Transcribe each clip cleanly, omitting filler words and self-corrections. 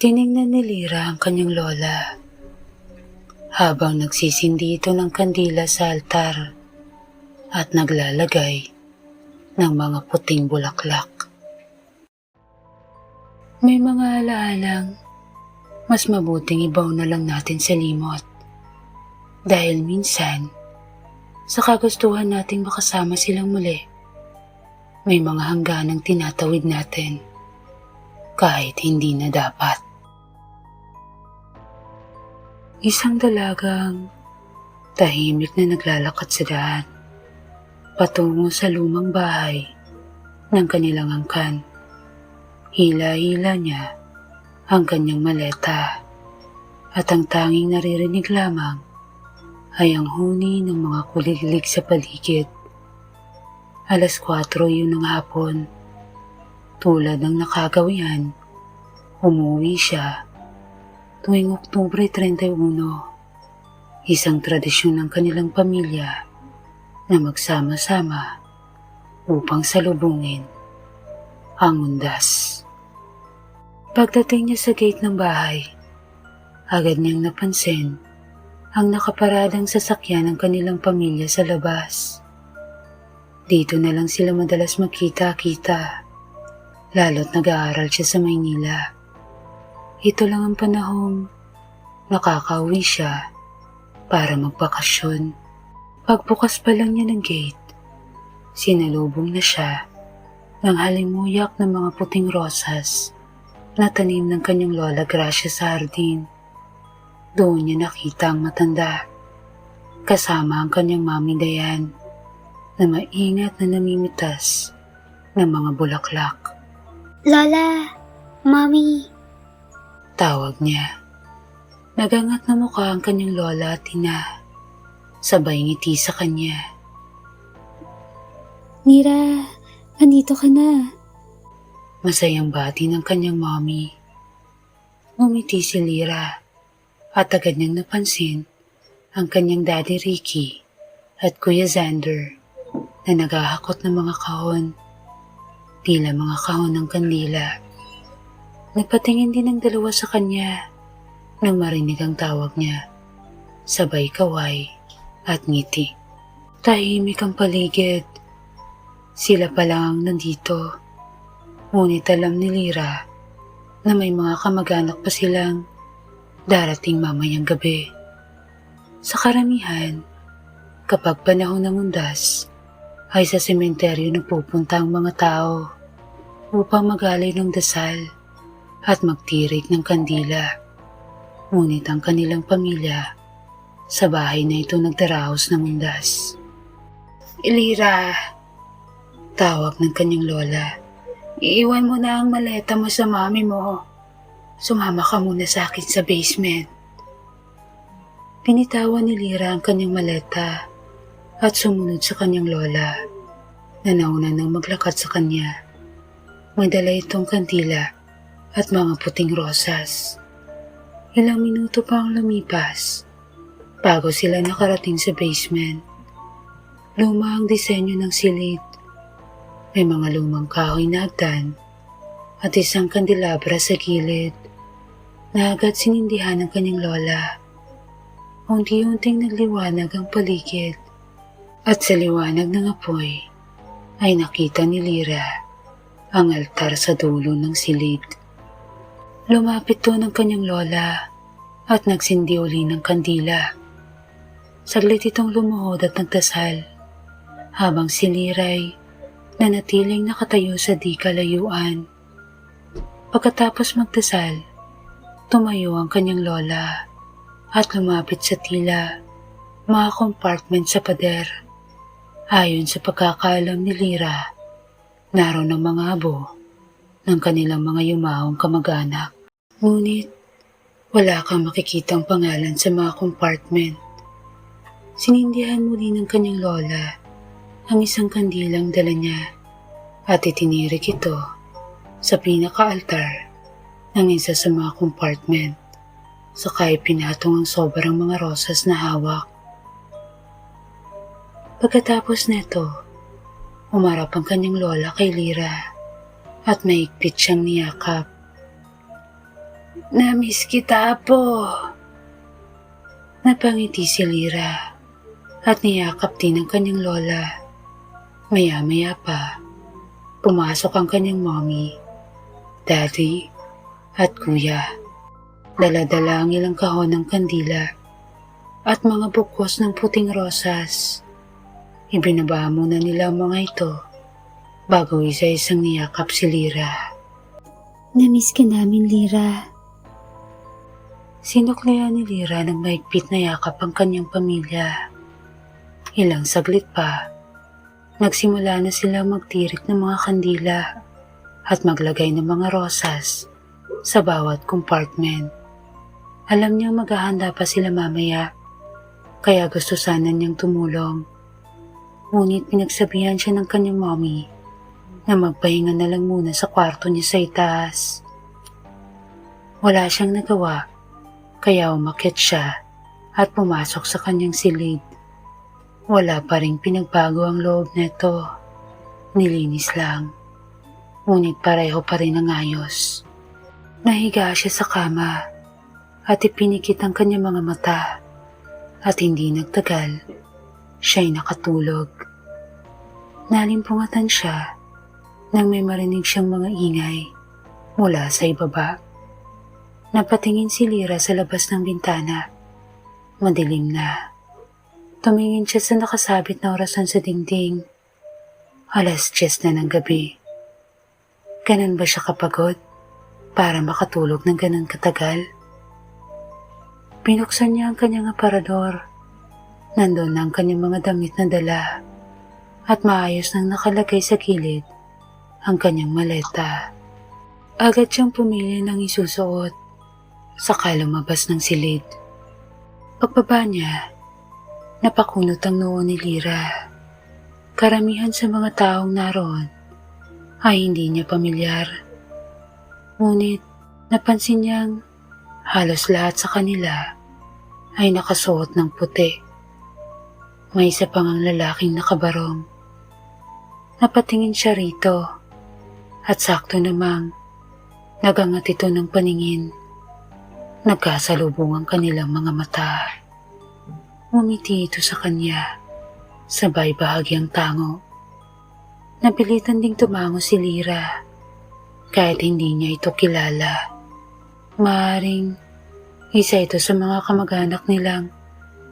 Tiningnan ni Lyra ang kanyang lola habang nagsisindi ito ng kandila sa altar at naglalagay ng mga puting bulaklak. May mga alaalang mas mabuting ibaw na lang natin sa limot dahil minsan sa kagustuhan nating makasama silang muli, may mga hangganang tinatawid natin kahit hindi na dapat. Isang dalagang tahimik na naglalakad sa daan patungo sa lumang bahay ng kanilang angkan. Hila-hila niya ang kanyang maleta at ang tanging naririnig lamang ay ang huni ng mga kuliglig sa paligid. 4:00 yun ng hapon. Tulad ng nakagawian, umuwi siya tuwing Oktubre 31, isang tradisyon ng kanilang pamilya na magsama-sama upang salubungin ang undas. Pagdating niya sa gate ng bahay, agad niyang napansin ang nakaparadang sasakyan ng kanilang pamilya sa labas. Dito na lang sila madalas magkita-kita, lalo't nag-aaral siya sa Maynila. Ito lang ang panahong nakakauwi siya para magbakasyon. Pagbukas pa lang niya ng gate, sinalubong na siya ng halimuyak ng mga puting rosas na tanim ng kanyang lola Gracia sa hardin. Doon niya nakita ang matanda, kasama ang kanyang mami Dayan, na maingat na namimitas ng mga bulaklak. Lola, Mami. Tawag niya. Nagangat na mukha ang kanyang lola at ina, sabay ngiti sa kanya. Mira, andito ka na. Masayang bati ng kanyang mami. Ngumiti si Lyra at agad niyang napansin ang kanyang daddy Ricky at Kuya Xander na naghahakot ng mga kahon, tila mga kahon ng kandila. Nagpatingin din ang dalawa sa kanya nang marinig ang tawag niya, sabay kaway at ngiti. Tahimik ang paligid. Sila pa lang nandito, ngunit alam ni Lyra na may mga kamag-anak pa silang darating mamayang gabi. Sa karamihan, kapag panahon ng undas, ay sa sementeryo nagpupunta ang mga tao upang magalay ng dasal at magtirik ng kandila. Ngunit ang kanilang pamilya, sa bahay na ito nagdaraos ng undas. Lyra, tawag ng kanyang lola, iiwan mo na ang maleta mo sa mami mo. Sumama ka muna sa akin sa basement. Pinitawan ni Lyra ang kanyang maleta at sumunod sa kanyang lola na nauna nang maglakad sa kanya. May dala itong kandila at mga puting rosas. Ilang minuto pa ang lumipas bago sila nakarating sa basement. Luma ang disenyo ng silid. May mga lumang kahoy na hagdan at isang kandelabra sa gilid na agad sinindihan ng kanyang lola. Unti-unting nagliwanag ang paligid at sa liwanag ng apoy ay nakita ni Lyra ang altar sa dulo ng silid. Lumapit doon ang kanyang lola at nagsindi uli ng kandila. Saglit itong lumuhod at nagdasal habang si Lyra na nanatiling nakatayo sa di kalayuan. Pagkatapos magdasal, tumayo ang kanyang lola at lumapit sa tila mga compartment sa pader. Ayon sa pagkakaalam ni Lyra, naroon ang mga abo ng kanilang mga yumaong kamag-anak. Ngunit wala kang makikitang pangalan sa mga compartment. Sinindihan muli ng kanyang lola ang isang kandilang dala niya at itinirik ito sa pinaka-altar ng isa sa mga compartment. Sakay pinatong ang sobrang mga rosas na hawak. Pagkatapos neto, umarap ang kanyang lola kay Lyra at mahigpit siyang niyakap. Namiss kita po. Napangiti si Lyra at niyakap din ang kanyang lola. Maya-maya pa, pumasok ang kanyang mommy, daddy, at kuya. Dala-dala ang ilang kahon ng kandila at mga bukos ng puting rosas. Ibinaba muna nila ang mga ito bago isa-isang niyakap si Lyra. Namiss ka namin, Lyra. Sinuklayan ni Lyra ng mahigpit na yakap ang kanyang pamilya. Ilang saglit pa, nagsimula na sila magtirik ng mga kandila at maglagay ng mga rosas sa bawat compartment. Alam niyang maghahanda pa sila mamaya, kaya gusto sana niyang tumulong. Ngunit pinagsabihan siya ng kanyang mommy na magpahinga na lang muna sa kwarto niya sa itaas. Wala siyang nagawa, kaya umakyat siya at pumasok sa kanyang silid. Wala pa ring pinagbago ang loob nito. Nilinis lang. Ngunit pareho pa rin ang ayos. Nahiga siya sa kama at ipinikit ang kanyang mga mata. At hindi nagtagal, siya'y nakatulog. Nalimpungatan siya nang may marinig siyang mga ingay mula sa ibaba. Napatingin si Lyra sa labas ng bintana. Madilim na. Tumingin siya sa nakasabit na orasan sa dingding. 10:00 na ng gabi. Ganun ba siya kapagod para makatulog ng ganun katagal? Pinuksan niya ang kanyang aparador. Nandun na ang kanyang mga damit na dala at maayos nang nakalagay sa gilid ang kanyang maleta. Agad siyang pumili ng isusuot, saka lumabas ng silid. Pagbaba niya, napakunot ang noo ni Lyra. Karamihan sa mga taong naroon ay hindi niya pamilyar. Ngunit napansin niyang halos lahat sa kanila ay nakasuot ng puti. May isa pang ang lalaking nakabarong. Napatingin siya rito at sakto namang nagangat ito ng paningin. Nagkasalubong ang kanilang mga mata. Umiti ito sa kanya, sabay bahagyang tango. Napilitan ding tumango si Lyra, kahit hindi niya ito kilala. Maaaring isa ito sa mga kamag-anak nilang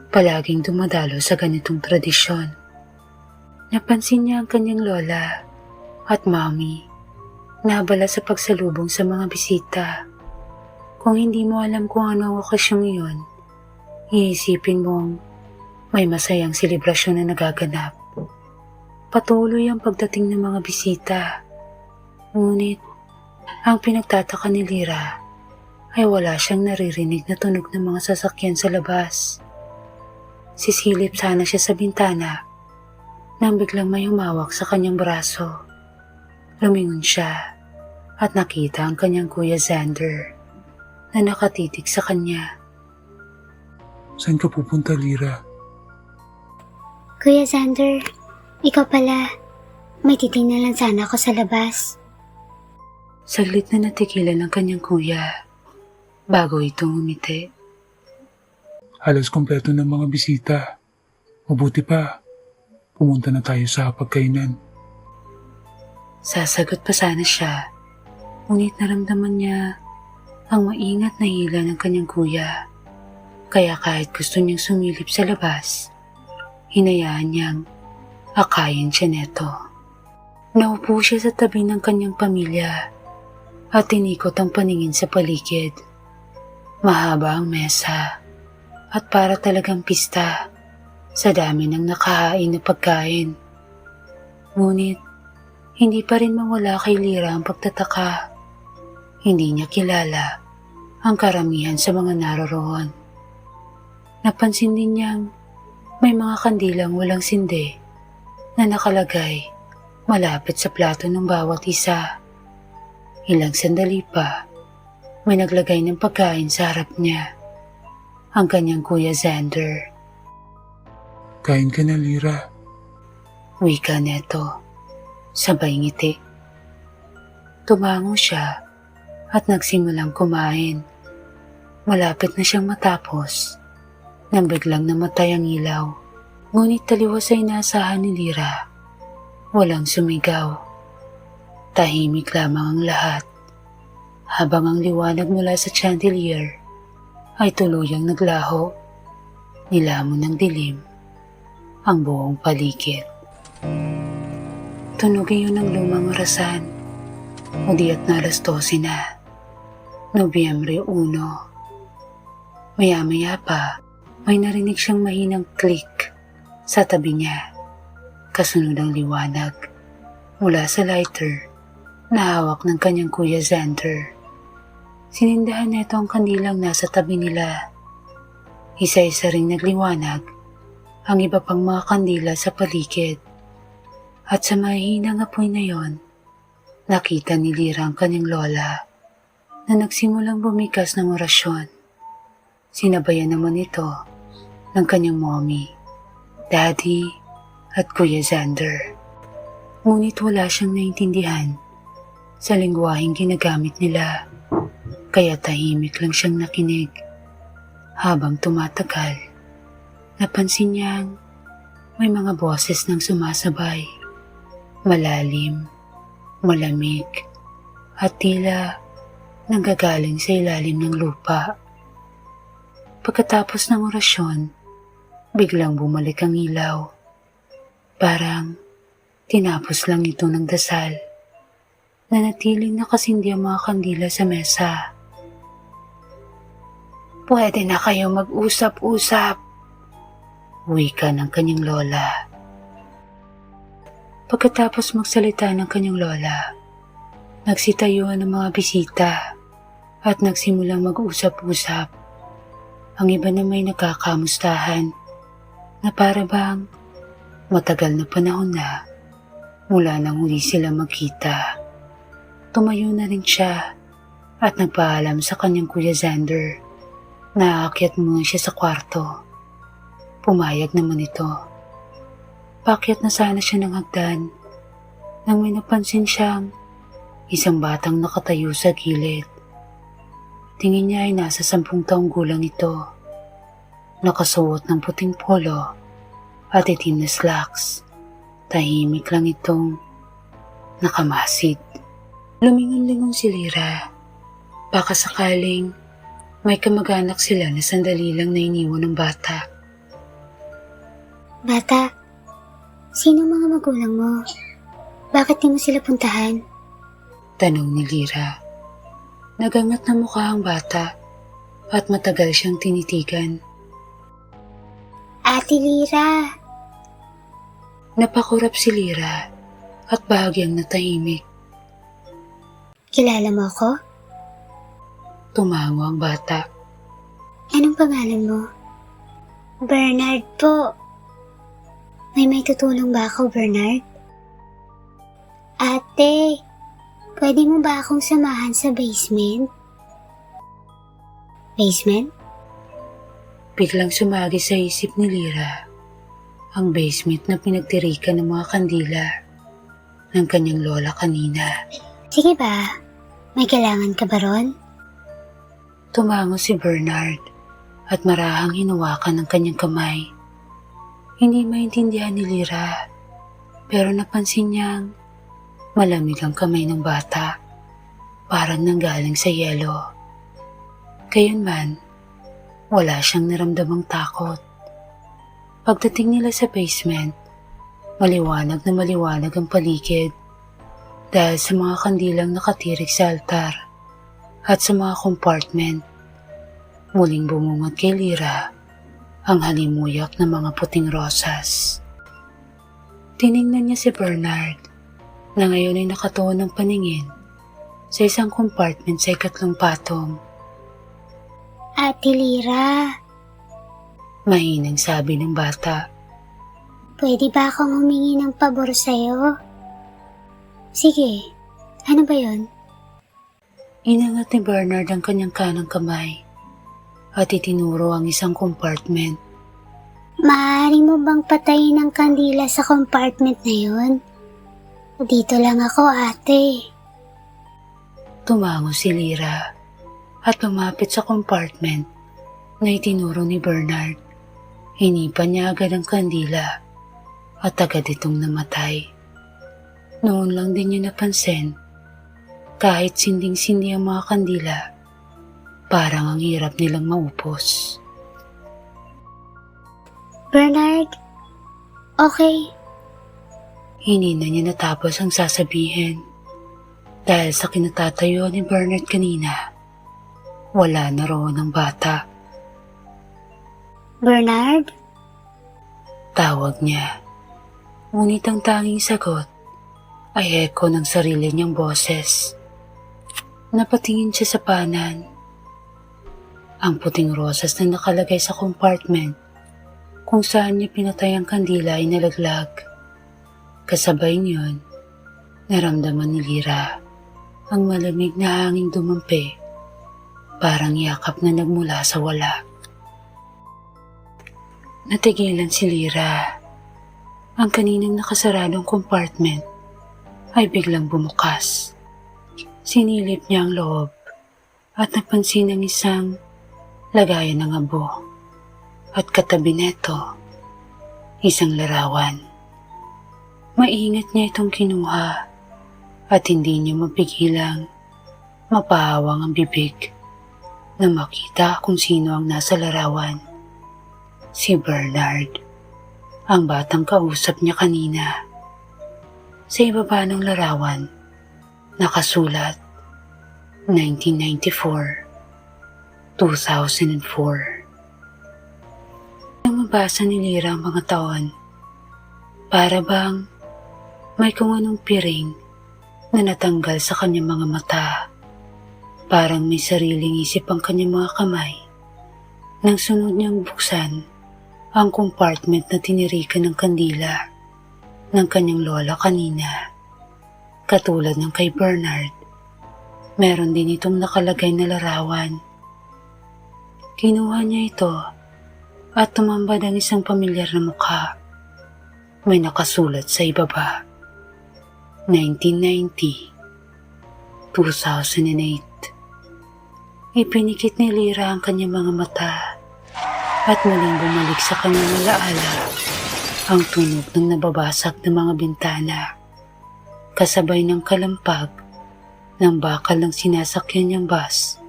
palaging dumadalo sa ganitong tradisyon. Napansin niya ang kanyang lola at mommy na abala sa pagsalubong sa mga bisita. Kung hindi mo alam kung ano ang okasyong iyon, iisipin mong may masayang selebrasyon na nagaganap. Patuloy ang pagdating ng mga bisita. Ngunit, ang pinagtataka ni Lyra ay wala siyang naririnig na tunog ng mga sasakyan sa labas. Sisilip sana siya sa bintana nang biglang may humawak sa kanyang braso. Lumingon siya at nakita ang kanyang kuya Xander na nakatitig sa kanya. Saan ka pupunta, Lyra? Kuya Xander, ikaw pala. May titingnan lang sana ako sa labas. Saglit na natigilan ang kanyang kuya bago itong umiti. Halos kompleto ng mga bisita. Mabuti pa, pumunta na tayo sa pagkainan. Sasagot pa sana siya, ngunit naramdaman niya ang maingat na hila ng kanyang kuya. Kaya kahit gusto niyang sumilip sa labas, hinayaan niyang akayin siya neto. Naupo siya sa tabi ng kanyang pamilya at tinikot ang paningin sa paligid. Mahaba ang mesa at para talagang pista sa dami ng nakahain na pagkain. Ngunit hindi pa rin mawala kay Lyra ang pagtataka. Hindi niya kilala ang karamihan sa mga naroroon. Napansin din niyang may mga kandilang walang sindi na nakalagay malapit sa plato ng bawat isa. Ilang sandali pa, may naglagay ng pagkain sa harap niya. Ang kanyang kuya Xander. Kain ka na, Lyra. Wika neto, sabay ngiti. Tumango siya at nagsimulang kumain Malapit na siyang matapos nang biglang namatay ang ilaw. Ngunit taliwas sa inaasahan ni Lyra. Walang sumigaw. Tahimik lamang ang lahat habang ang liwanag mula sa chandelier ay tuluyang naglaho. Nilamon ng dilim ang buong paligid. Tunog iyon ng lumang orasan o diat na alas 12 na. Nobyembre 1. Maya-maya pa, may narinig siyang mahinang click sa tabi niya. Kasunod ang liwanag mula sa lighter na hawak ng kanyang kuya Xander. Sinindahan nito ang kandilang nasa tabi nila. Isa-isa ring nagliwanag ang iba pang mga kandila sa paligid. At sa mahihinang apoy na yon, nakita ni Lyra ang kanyang lola na nagsimulang bumikas ng orasyon. Sinabayan naman ito ng kanyang mommy, daddy at kuya Xander. Ngunit wala siyang naintindihan sa lingwaheng ginagamit nila, kaya tahimik lang siyang nakinig. Habang tumatagal, napansin niyang may mga boses nang sumasabay. Malalim, malamig, at tila nanggagaling sa ilalim ng lupa. Pagkatapos ng orasyon, biglang bumalik ang ilaw. Parang tinapos lang ito ng dasal. Nanatiling nakasindi ang mga kandila sa mesa. Pwede na kayo mag-usap-usap, wika ng kanyang lola. Pagkatapos magsalita ng kanyang lola, nagsitayuan ng mga bisita at nagsimulang mag-usap-usap. Ang iba na may nakakamustahan na para bang matagal na panahon na mula nang huli sila magkita. Tumayo na rin siya at nagpaalam sa kanyang kuya Xander na aakyat muna siya sa kwarto. Pumayag naman ito. Paakyat na sana siya ng hagdan nang may napansin siyang isang batang nakatayo sa gilid. Tingin niya ay nasa 10 taong gulang ito. Nakasuot ng puting polo at itim na slacks. Tahimik lang itong nakamasid. Lumingon-lingon si Lyra. Baka sakaling may kamag-anak sila na sandali lang na iniwan ng bata. Bata, sino mga magulang mo? Bakit di mo sila puntahan? Tanong ni Lyra. Nagangat na mukha ang bata at matagal siyang tinitigan. Ate Lyra, Napakurap si Lyra at bahagyang natahimik. kilala mo ako? Tumango ang bata. Anong pangalan mo? Bernard po. May tutulong ba ako, Bernard? Ate, pwede mo ba akong samahan sa basement? Basement? Biglang sumagi sa isip ni Lyra ang basement na pinagtirikan ng mga kandila ng kanyang lola kanina. Sige ba? May kailangan ka ba ron? Tumango si Bernard at marahang hinawakan ng kanyang kamay. Hindi maintindihan ni Lyra pero napansin niyang malamig ang kamay ng bata, parang nanggaling sa yelo. Gayunman, wala siyang naramdamang takot. Pagdating nila sa basement, maliwanag na maliwanag ang paligid dahil sa mga kandilang nakatirik sa altar at sa mga compartment. Muling bumungad kay Lyra ang halimuyak ng mga puting rosas. Tiningnan niya si Bernard na ngayon ay nakatuon ng paningin sa isang compartment sa ikatlong patong. Ate Lyra, Mahinang sabi ng bata. pwede ba akong humingi ng pabor sa'yo? Sige, ano ba yon? Inangat ni Bernard ang kanyang kanang kamay at itinuro ang isang compartment. Maaari mo bang patayin ang kandila sa compartment na yun? Dito lang ako, ate. Tumango si Lyra at lumapit sa compartment na itinuro ni Bernard. Hinipan niya agad ang kandila at agad itong namatay. Noon lang din niya napansin, kahit sinding-sindi ang mga kandila, parang ang hirap nilang maupos. Bernard, okay. Hindi na niya natapos ang sasabihin dahil sa kinatatayo ni Bernard kanina, wala na roon ang bata. Bernard? Tawag niya, ngunit ang tanging sagot ay eko ng sarili niyang boses. Napatingin siya sa panan. Ang puting rosas na nakalagay sa compartment kung saan niya pinatay ang kandila ay nalaglag. Kasabay niyon, naramdaman ni Lyra ang malamig na hanging dumampi, parang yakap na nagmula sa wala. Natigilan si Lyra. Ang kaninang nakasaradong compartment ay biglang bumukas. Sinilip niya ang loob at napansin ang isang lagayan ng abo at katabi neto, isang larawan. Maingat niya itong kinuha at hindi niya mapigilang mapahawang ang bibig na makita kung sino ang nasa larawan. Si Bernard, ang batang kausap niya kanina. Sa ibaba ng larawan, nakasulat 1994, 2004. Nang mabasa ni Lyra ang mga taon, para bang may kung anong piring na natanggal sa kanyang mga mata. Parang may sariling isip ang kanyang mga kamay. Nang sunod niyang buksan ang compartment na tinirikan ng kandila ng kanyang lola kanina. Katulad ng kay Bernard, meron din itong nakalagay na larawan. Kinuha niya ito at tumambad ang isang pamilyar na mukha. May nakasulat sa ibaba, 1990, 2008. Ipinikit ni Lyra ang kanyang mga mata at muling bumalik sa kanyang alaala ang tunog ng nababasag ng mga bintana, kasabay ng kalampag ng bakal ng sinasakyan niyang bus,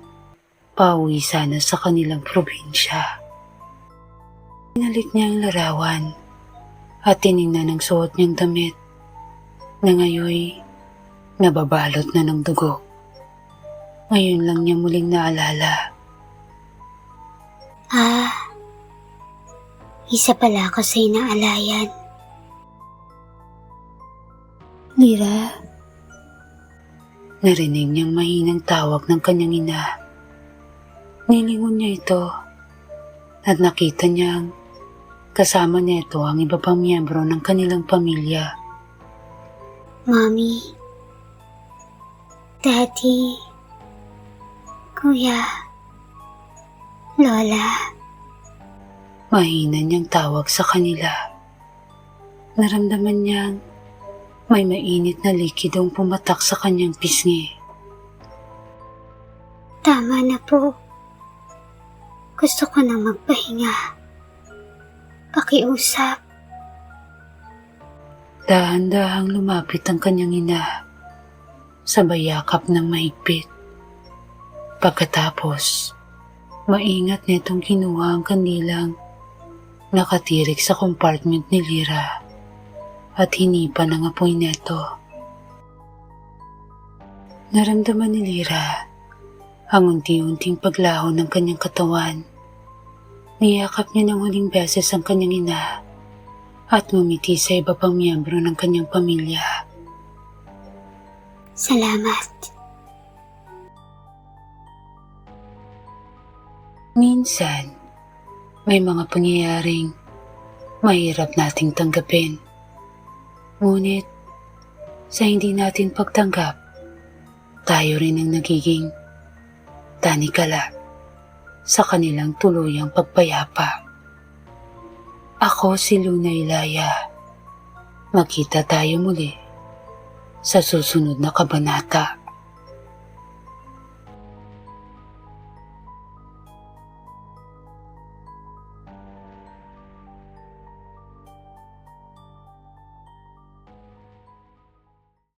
pauwi sana sa kanilang probinsya. Pinalik niya ang larawan at tiningnan ang suot niyang damit na ngayoy nababalot na ng dugo. Ngayon lang niya muling naalala. Isa pala ako sa inaalayan. Lyra? Narinig niyang mahinang tawag ng kanyang ina. Nilingon niya ito at nakita niyang kasama nito ang iba pang miyembro ng kanilang pamilya. Mommy, Daddy, Kuya, Lola. Mahina niyang tawag sa kanila. Naramdaman niyang may mainit na likidong pumatak sa kanyang pisngi. Tama na po. Gusto ko na magpahinga. Pakiusap. Dahan-dahang lumapit ang kanyang ina, sabay yakap ng mahigpit. Pagkatapos, maingat nitong kinuha ang kandilang nakatirik sa compartment ni Lyra at hinipan ang apoy neto. Naramdaman ni Lyra ang unti-unting paglaho ng kanyang katawan. Niyakap niya ng huling beses ang kanyang ina at ngumiti sa iba pang miyembro ng kanyang pamilya. Salamat. Minsan, may mga pangyayaring mahirap nating tanggapin. Ngunit, sa hindi natin pagtanggap, tayo rin ang nagiging tanikala sa kanilang tuluyang pagpayapa. Ako si Luna Ilaya. Magkita tayo muli sa susunod na kabanata.